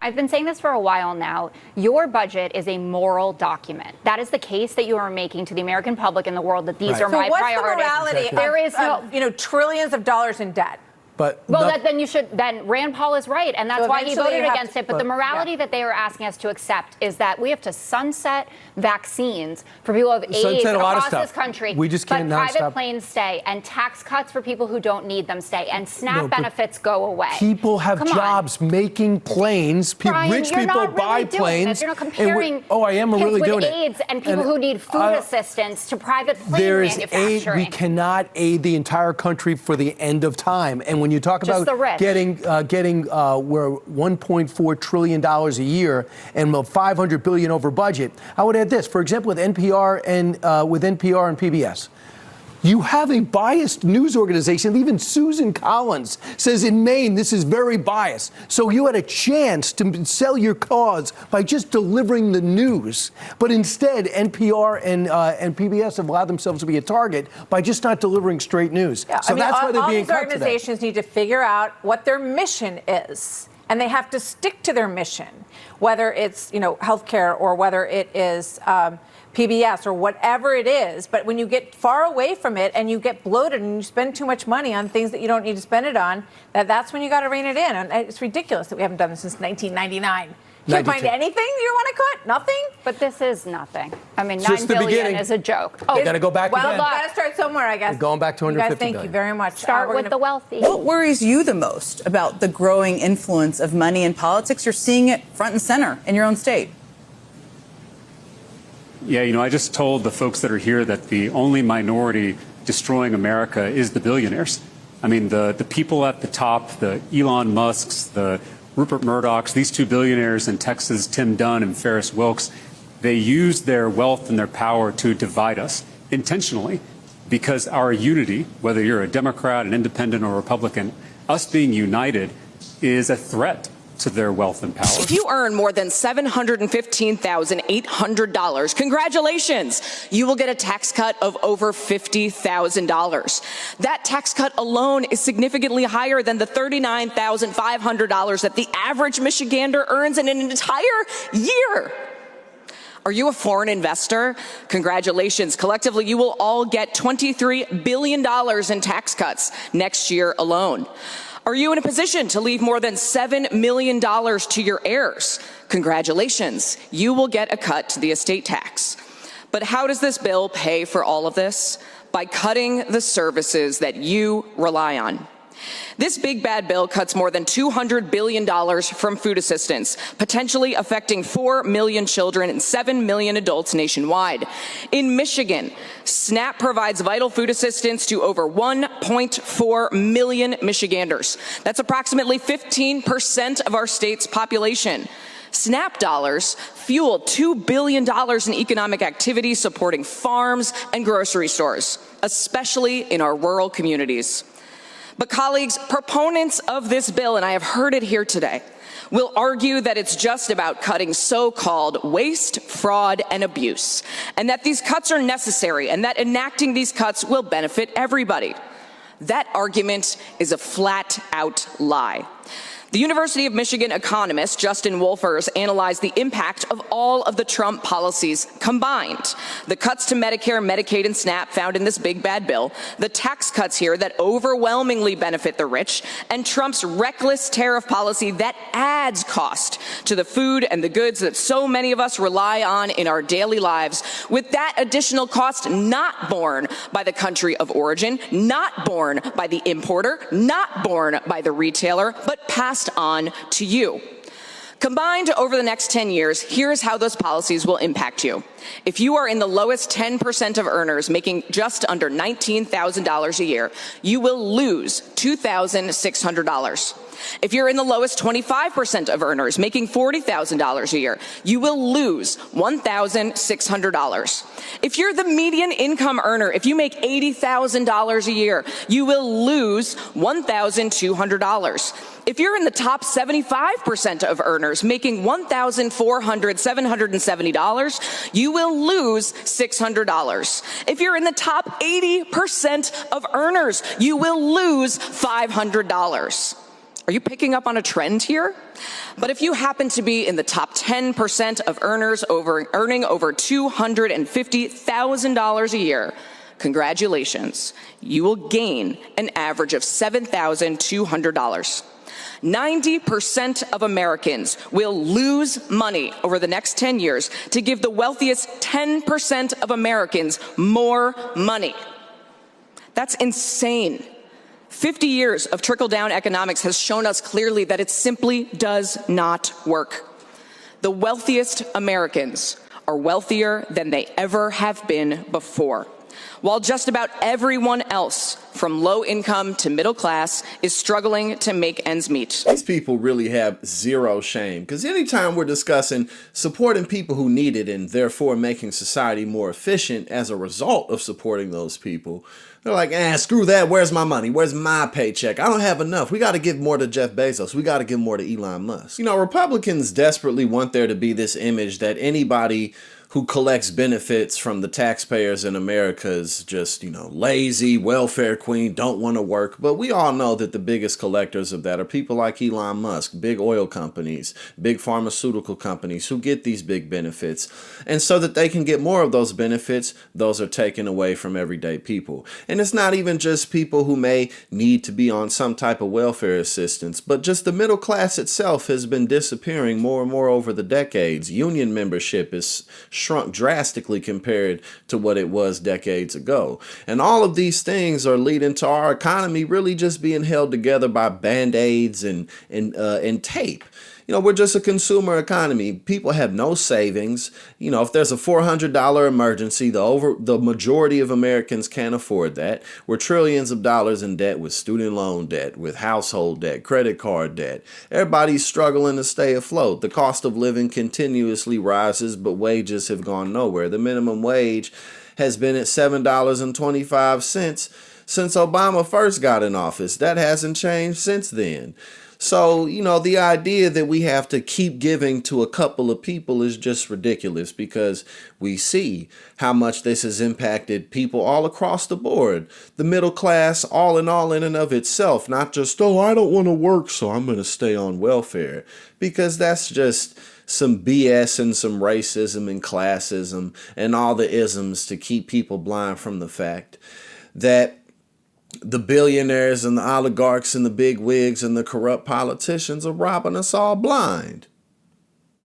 I've been saying this for a while now. Your budget is a moral document. That is the case that you are making to the American public and the world that these are my priorities. So what's the morality there is no, trillions of dollars in debt? But then Rand Paul is right, and that's why he voted against it. But the morality that they are asking us to accept is that we have to sunset vaccines for people who have AIDS across this country. We just can't but private planes stay, and tax cuts for people who don't need them stay, and SNAP benefits go away. People have jobs making planes. Brian, rich people buy planes. You're not comparing I am kids really with doing AIDS it. and people who need food assistance to private plane manufacturing. We cannot aid the entire country for the end of time. And when you talk about getting we're $1.4 trillion a year and $500 billion over budget, I would add this. For example, with NPR and PBS. You have a biased news organization. Even Susan Collins says in Maine this is very biased. So you had a chance to sell your cause by just delivering the news. But instead, NPR and PBS have allowed themselves to be a target by just not delivering straight news. Yeah, so that's why they're being cut today. All these organizations need to figure out what their mission is. And they have to stick to their mission, whether it's, healthcare or whether it is PBS or whatever it is. But when you get far away from it and you get bloated and you spend too much money on things that you don't need to spend it on, that's when you got to rein it in. And it's ridiculous that we haven't done this since 1999. Can't find anything you want to cut? Nothing? But this is nothing. I mean, $9 billion is a joke. You got to go back again. Well, got to start somewhere, I guess. We're going back to $150 billion. Thank you very much. Start with the wealthy. What worries you the most about the growing influence of money in politics? You're seeing it front and center in your own state. Yeah, I just told the folks that are here that the only minority destroying America is the billionaires. I mean, the people at the top, the Elon Musks, the Rupert Murdochs, these two billionaires in Texas, Tim Dunn and Ferris Wilks, they use their wealth and their power to divide us intentionally because our unity, whether you're a Democrat, an independent, or Republican, us being united is a threat to their wealth and power. If you earn more than $715,800, congratulations, you will get a tax cut of over $50,000. That tax cut alone is significantly higher than the $39,500 that the average Michigander earns in an entire year. Are you a foreign investor? Congratulations. Collectively, you will all get $23 billion in tax cuts next year alone. Are you in a position to leave more than $7 million to your heirs? Congratulations, you will get a cut to the estate tax. But how does this bill pay for all of this? By cutting the services that you rely on. This big bad bill cuts more than $200 billion from food assistance, potentially affecting 4 million children and 7 million adults nationwide. In Michigan, SNAP provides vital food assistance to over 1.4 million Michiganders. That's approximately 15% of our state's population. SNAP dollars fueled $2 billion in economic activity supporting farms and grocery stores, especially in our rural communities. But colleagues, proponents of this bill, and I have heard it here today, will argue that it's just about cutting so-called waste, fraud, and abuse, and that these cuts are necessary, and that enacting these cuts will benefit everybody. That argument is a flat-out lie. The University of Michigan economist Justin Wolfers analyzed the impact of all of the Trump policies combined. The cuts to Medicare, Medicaid, and SNAP found in this big bad bill, the tax cuts here that overwhelmingly benefit the rich, and Trump's reckless tariff policy that adds cost to the food and the goods that so many of us rely on in our daily lives, with that additional cost not borne by the country of origin, not borne by the importer, not borne by the retailer, but passed on to you. Combined over the next 10 years, here's how those policies will impact you. If you are in the lowest 10% of earners making just under $19,000 a year, you will lose $2,600. If you're in the lowest 25% of earners making $40,000 a year, you will lose $1,600. If you're the median income earner, if you make $80,000 a year, you will lose $1,200. If you're in the top 75% of earners making $1,770, you will lose $600. If you're in the top 80% of earners, you will lose $500. Are you picking up on a trend here? But if you happen to be in the top 10% of earners earning over $250,000 a year, congratulations. You will gain an average of $7,200. 90% of Americans will lose money over the next 10 years to give the wealthiest 10% of Americans more money. That's insane. 50 years of trickle-down economics has shown us clearly that it simply does not work. The wealthiest Americans are wealthier than they ever have been before, while just about everyone else, from low income to middle class, is struggling to make ends meet. These people really have zero shame, because anytime we're discussing supporting people who need it and therefore making society more efficient as a result of supporting those people, they're like, screw that. Where's my money? Where's my paycheck? I don't have enough. We got to give more to Jeff Bezos. We got to give more to Elon Musk. You know, Republicans desperately want there to be this image that anybody who collects benefits from the taxpayers in America is just, lazy, welfare queen, don't want to work. But we all know that the biggest collectors of that are people like Elon Musk, big oil companies, big pharmaceutical companies who get these big benefits. And so that they can get more of those benefits, those are taken away from everyday people. And it's not even just people who may need to be on some type of welfare assistance, but just the middle class itself has been disappearing more and more over the decades. Union membership is shrunk drastically compared to what it was decades ago. And all of these things are leading to our economy really just being held together by Band-Aids and tape. We're just a consumer economy. People have no savings. If there's a $400 emergency, the majority of Americans can't afford that. We're trillions of dollars in debt with student loan debt, with household debt, credit card debt. Everybody's struggling to stay afloat. The cost of living continuously rises, but wages have gone nowhere. The minimum wage has been at $7.25 since Obama first got in office. That hasn't changed since then. So, the idea that we have to keep giving to a couple of people is just ridiculous, because we see how much this has impacted people all across the board. The middle class, all in and of itself, not just, I don't want to work, so I'm going to stay on welfare, because that's just some BS and some racism and classism and all the isms to keep people blind from the fact that the billionaires and the oligarchs and the big wigs and the corrupt politicians are robbing us all blind.